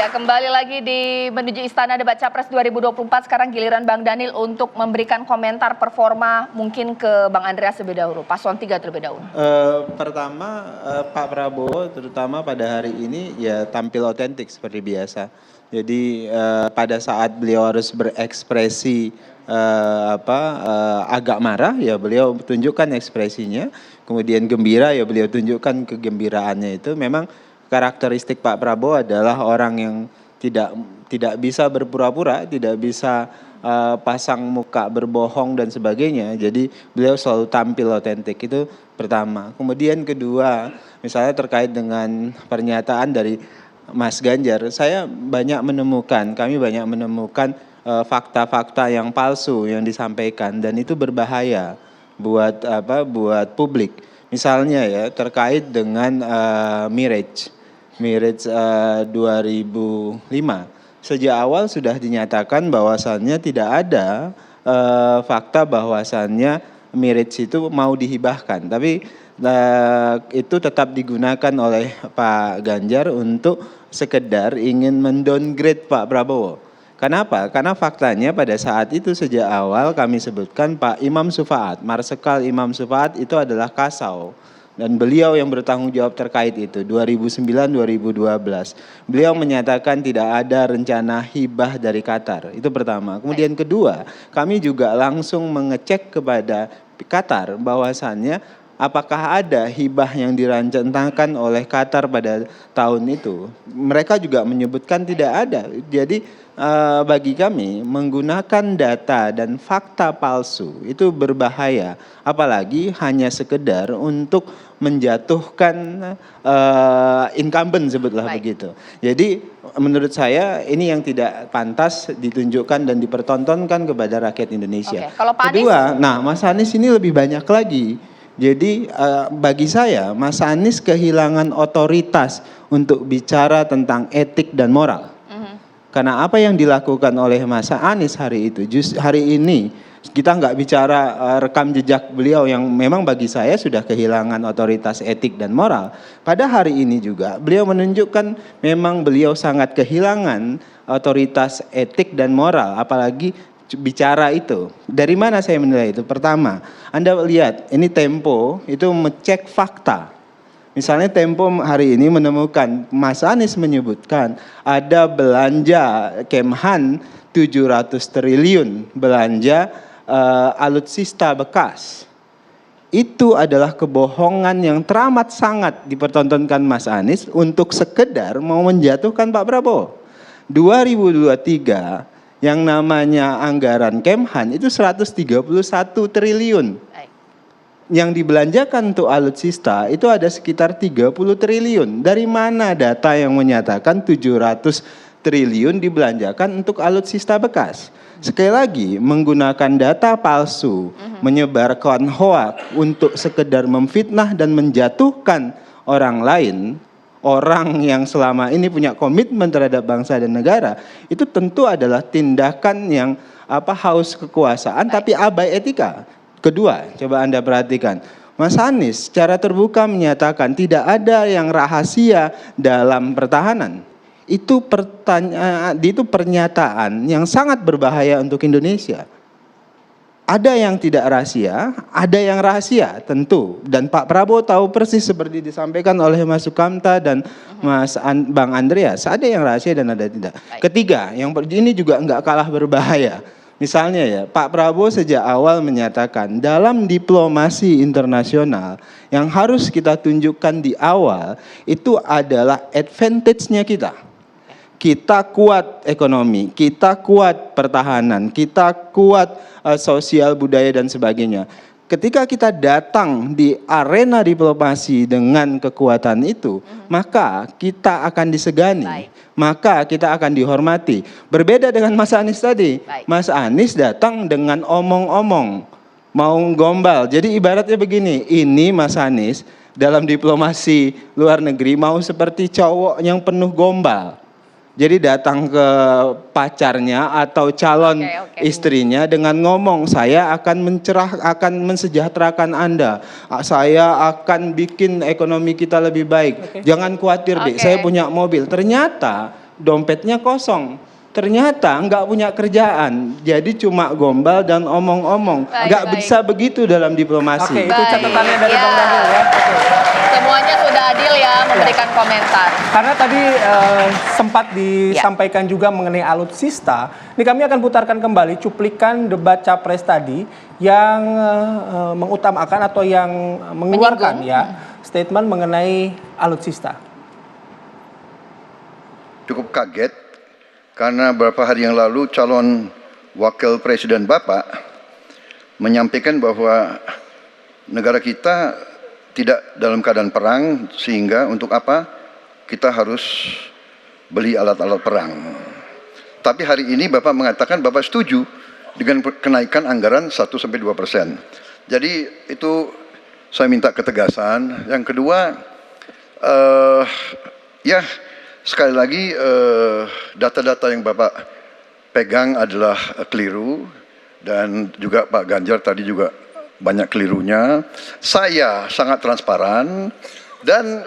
Ya, kembali lagi di menuju Istana Debat Capres 2024. Sekarang giliran Bang Daniel untuk memberikan komentar performa mungkin ke Bang Andreas terlebih dahulu. Paslon 3 terlebih dahulu. Pertama, Pak Prabowo terutama pada hari ini ya tampil otentik seperti biasa. Jadi pada saat beliau harus berekspresi agak marah ya beliau tunjukkan ekspresinya. Kemudian gembira ya beliau tunjukkan kegembiraannya itu. Memang karakteristik Pak Prabowo adalah orang yang tidak bisa berpura-pura, tidak bisa pasang muka berbohong dan sebagainya. Jadi beliau selalu tampil otentik, itu pertama. Kemudian kedua, misalnya terkait dengan pernyataan dari Mas Ganjar, kami banyak menemukan fakta-fakta yang palsu yang disampaikan dan itu berbahaya buat publik. Misalnya ya terkait dengan Mirage 2005. Sejak awal sudah dinyatakan bahwasannya tidak ada fakta bahwasannya Mirage itu mau dihibahkan. Tapi itu tetap digunakan oleh Pak Ganjar untuk sekedar ingin mendowngrade Pak Prabowo. Kenapa? Karena faktanya pada saat itu sejak awal kami sebutkan Pak Imam Sufaat, Marsikal Imam Sufaat itu adalah Kasau. Dan beliau yang bertanggung jawab terkait itu 2009-2012. Beliau menyatakan tidak ada rencana hibah dari Qatar. Itu pertama. Kemudian kedua, kami juga langsung mengecek kepada Qatar bahwasannya apakah ada hibah yang dirancangkan oleh Qatar pada tahun itu. Mereka juga menyebutkan tidak ada. Jadi bagi kami menggunakan data dan fakta palsu itu berbahaya, apalagi hanya sekedar untuk menjatuhkan incumbent sebutlah begitu. Jadi menurut saya ini yang tidak pantas ditunjukkan dan dipertontonkan kepada rakyat Indonesia. Kalau Pak Kedua, Mas Anies ini lebih banyak lagi. Jadi bagi saya Mas Anies kehilangan otoritas untuk bicara tentang etik dan moral. Karena apa yang dilakukan oleh Mas Anies hari itu, hari ini kita nggak bicara rekam jejak beliau yang memang bagi saya sudah kehilangan otoritas etik dan moral. Pada hari ini juga beliau menunjukkan memang beliau sangat kehilangan otoritas etik dan moral, apalagi bicara itu. Dari mana saya menilai itu? Pertama, Anda lihat ini Tempo itu mengecek fakta. Misalnya Tempo hari ini menemukan, Mas Anies menyebutkan ada belanja Kemhan 700 triliun belanja alutsista bekas. Itu adalah kebohongan yang teramat sangat dipertontonkan Mas Anies untuk sekedar mau menjatuhkan Pak Prabowo. 2023 yang namanya anggaran Kemhan itu 131 triliun. Yang dibelanjakan untuk alutsista itu ada sekitar 30 triliun. Dari mana data yang menyatakan 700 triliun dibelanjakan untuk alutsista bekas? Sekali lagi menggunakan data palsu, menyebarkan hoak untuk sekedar memfitnah dan menjatuhkan orang lain, orang yang selama ini punya komitmen terhadap bangsa dan negara, itu tentu adalah tindakan yang haus kekuasaan tapi abai etika. Kedua, coba Anda perhatikan. Mas Anies secara terbuka menyatakan tidak ada yang rahasia dalam pertahanan. Itu pernyataan yang sangat berbahaya untuk Indonesia. Ada yang tidak rahasia, ada yang rahasia tentu. Dan Pak Prabowo tahu persis seperti disampaikan oleh Mas Sukamta dan Bang Andreas. Ada yang rahasia dan ada tidak. Ketiga, yang ini juga enggak kalah berbahaya. Misalnya ya, Pak Prabowo sejak awal menyatakan dalam diplomasi internasional yang harus kita tunjukkan di awal itu adalah advantage-nya kita. Kita kuat ekonomi, kita kuat pertahanan, kita kuat sosial budaya dan sebagainya. Ketika kita datang di arena diplomasi dengan kekuatan itu, maka kita akan disegani, maka kita akan dihormati. Berbeda dengan Mas Anies tadi, Mas Anies datang dengan omong-omong, mau gombal. Jadi ibaratnya begini, ini Mas Anies dalam diplomasi luar negeri mau seperti cowok yang penuh gombal. Jadi datang ke pacarnya atau calon istrinya dengan ngomong, saya akan mensejahterakan Anda. Saya akan bikin ekonomi kita lebih baik. Jangan khawatir deh, saya punya mobil. Ternyata dompetnya kosong. Ternyata nggak punya kerjaan, jadi cuma gombal dan omong-omong. Nggak Baik. bisa begitu dalam diplomasi. Oke, itu Baik, catatannya dari ya. Bang Daniel ya. Oke. Semuanya sudah adil ya memberikan komentar. Karena tadi sempat disampaikan juga mengenai alutsista, ini kami akan putarkan kembali cuplikan debat capres tadi yang mengutamakan atau yang mengeluarkan statement mengenai alutsista. Cukup kaget karena beberapa hari yang lalu calon wakil presiden Bapak menyampaikan bahwa negara kita tidak dalam keadaan perang, sehingga untuk apa kita harus beli alat-alat perang. Tapi hari ini Bapak mengatakan Bapak setuju dengan kenaikan anggaran 1-2%. Jadi itu saya minta ketegasan. Yang kedua, sekali lagi data-data yang Bapak pegang adalah keliru, dan juga Pak Ganjar tadi juga banyak kelirunya. Saya sangat transparan, dan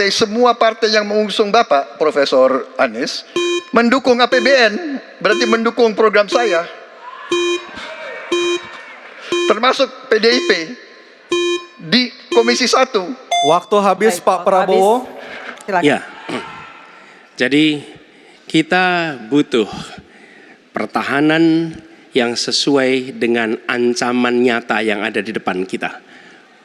semua partai yang mengusung Bapak Profesor Anies mendukung APBN, berarti mendukung program saya. Termasuk PDIP di Komisi 1. Waktu habis Pak Prabowo. Ya, jadi kita butuh pertahanan yang sesuai dengan ancaman nyata yang ada di depan kita.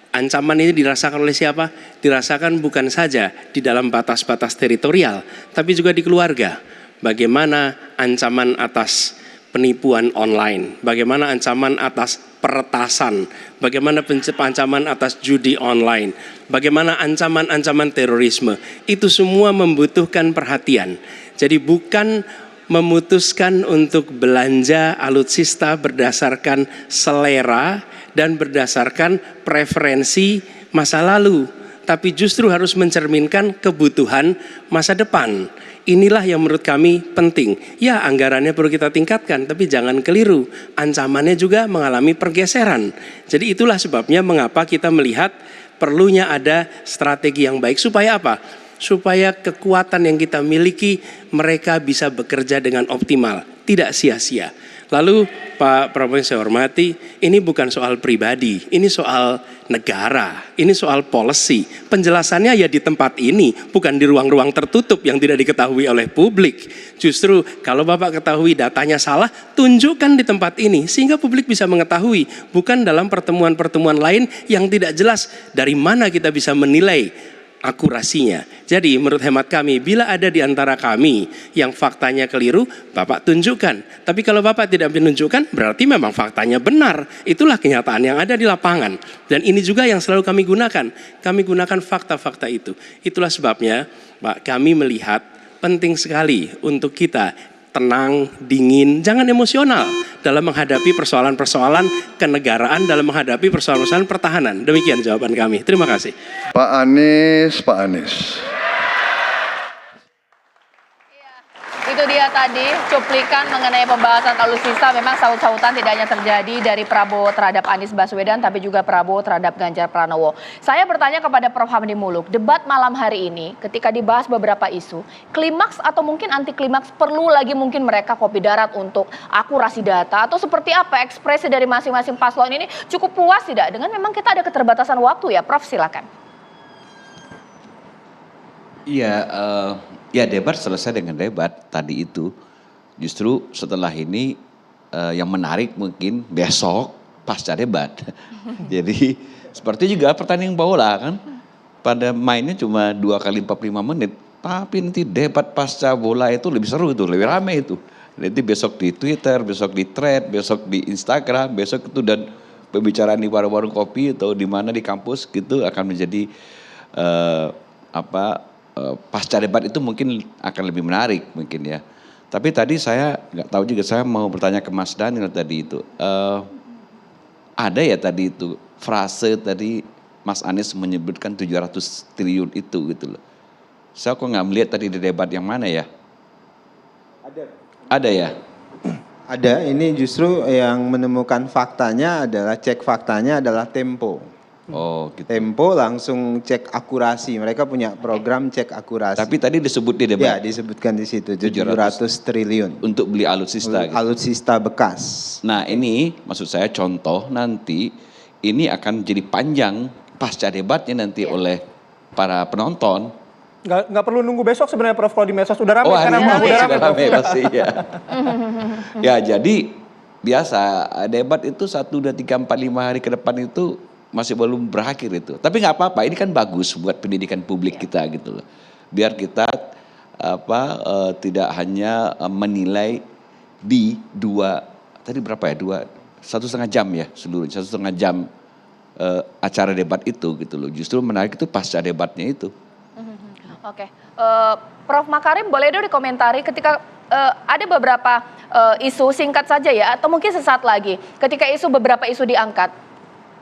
Ancaman ini dirasakan oleh siapa? Dirasakan bukan saja di dalam batas-batas teritorial, tapi juga di keluarga. Bagaimana ancaman atas penipuan online, bagaimana ancaman atas peretasan, bagaimana ancaman atas judi online, bagaimana ancaman-ancaman terorisme. Itu semua membutuhkan perhatian. Jadi bukan memutuskan untuk belanja alutsista berdasarkan selera dan berdasarkan preferensi masa lalu, tapi justru harus mencerminkan kebutuhan masa depan. Inilah yang menurut kami penting. Ya, anggarannya perlu kita tingkatkan, tapi jangan keliru. Ancamannya juga mengalami pergeseran. Jadi itulah sebabnya mengapa kita melihat perlunya ada strategi yang baik. Supaya apa? Supaya kekuatan yang kita miliki mereka bisa bekerja dengan optimal, tidak sia-sia. Lalu Pak Prabowo yang saya hormati, ini bukan soal pribadi, ini soal negara, ini soal policy. Penjelasannya ya di tempat ini, bukan di ruang-ruang tertutup yang tidak diketahui oleh publik. Justru kalau Bapak ketahui datanya salah, tunjukkan di tempat ini sehingga publik bisa mengetahui, bukan dalam pertemuan-pertemuan lain yang tidak jelas dari mana kita bisa menilai akurasinya. Jadi menurut hemat kami, bila ada di antara kami yang faktanya keliru, Bapak tunjukkan. Tapi kalau Bapak tidak menunjukkan, berarti memang faktanya benar. Itulah kenyataan yang ada di lapangan. Dan ini juga yang selalu kami gunakan. Kami gunakan fakta-fakta itu. Itulah sebabnya, Pak, kami melihat penting sekali untuk kita tenang, dingin, jangan emosional dalam menghadapi persoalan-persoalan kenegaraan, dalam menghadapi persoalan-persoalan pertahanan. Demikian jawaban kami. Terima kasih. Pak Anies. Itu dia tadi cuplikan mengenai pembahasan alutsista. Memang saut-sautan tidak hanya terjadi dari Prabowo terhadap Anies Baswedan, tapi juga Prabowo terhadap Ganjar Pranowo. Saya bertanya kepada Prof. Hamdi Muluk, debat malam hari ini ketika dibahas beberapa isu, klimaks atau mungkin anti klimaks, perlu lagi mungkin mereka kopi darat untuk akurasi data, atau seperti apa ekspresi dari masing-masing paslon ini cukup puas tidak? Dengan memang kita ada keterbatasan waktu ya, Prof, silakan. Iya, ya debat selesai dengan debat tadi itu. Justru setelah ini yang menarik mungkin besok pasca debat. Jadi seperti juga pertandingan bola kan. Pada mainnya cuma 2 kali 45 menit. Tapi nanti debat pasca bola itu lebih seru itu, lebih ramai itu. Nanti besok di Twitter, besok di Thread, besok di Instagram, besok itu dan pembicaraan di warung-warung kopi atau di mana di kampus gitu akan menjadi pasca debat itu mungkin akan lebih menarik mungkin ya. Tapi tadi saya nggak tahu juga, saya mau bertanya ke Mas Daniel tadi itu. Ada ya tadi itu frase tadi Mas Anies menyebutkan 700 triliun itu gitu loh. Saya kok nggak melihat tadi di debat yang mana ya? Ada ya? Ada, ini justru yang menemukan faktanya adalah, cek faktanya adalah Tempo. Oh, gitu. Tempo langsung cek akurasi. Mereka punya program cek akurasi. Tapi tadi disebut di ya debat disebutkan di situ 700 triliun untuk beli alutsista. Gitu. alutsista bekas. Nah ini maksud saya contoh nanti ini akan jadi panjang pasca debatnya nanti oleh para penonton. Nggak perlu nunggu besok sebenarnya Prof, kalau di medsos udah ramai. Oh hari sekarang ini udah sudah ramai, Prof. ramai pasti ya. Ya jadi biasa debat itu 1, 2, 3, 4, 5 hari ke depan itu masih belum berakhir itu. Tapi nggak apa-apa, ini kan bagus buat pendidikan publik kita gitu loh. Biar kita tidak hanya menilai di tadi berapa ya 1,5 jam ya seluruh 1,5 jam acara debat itu gitu loh. Justru menarik itu pasca debatnya itu. Oke, Prof Makarim boleh dong dikomentari ketika ada beberapa isu singkat saja ya, atau mungkin sesaat lagi ketika beberapa isu diangkat.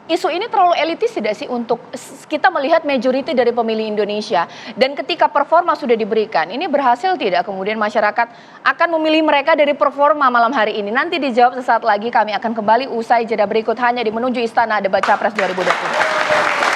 Isu ini terlalu elitis tidak sih untuk kita melihat majority dari pemilih Indonesia, dan ketika performa sudah diberikan, ini berhasil tidak kemudian masyarakat akan memilih mereka dari performa malam hari ini? Nanti dijawab sesaat lagi, kami akan kembali usai jeda berikut hanya di Menuju Istana Debat Capres 2020.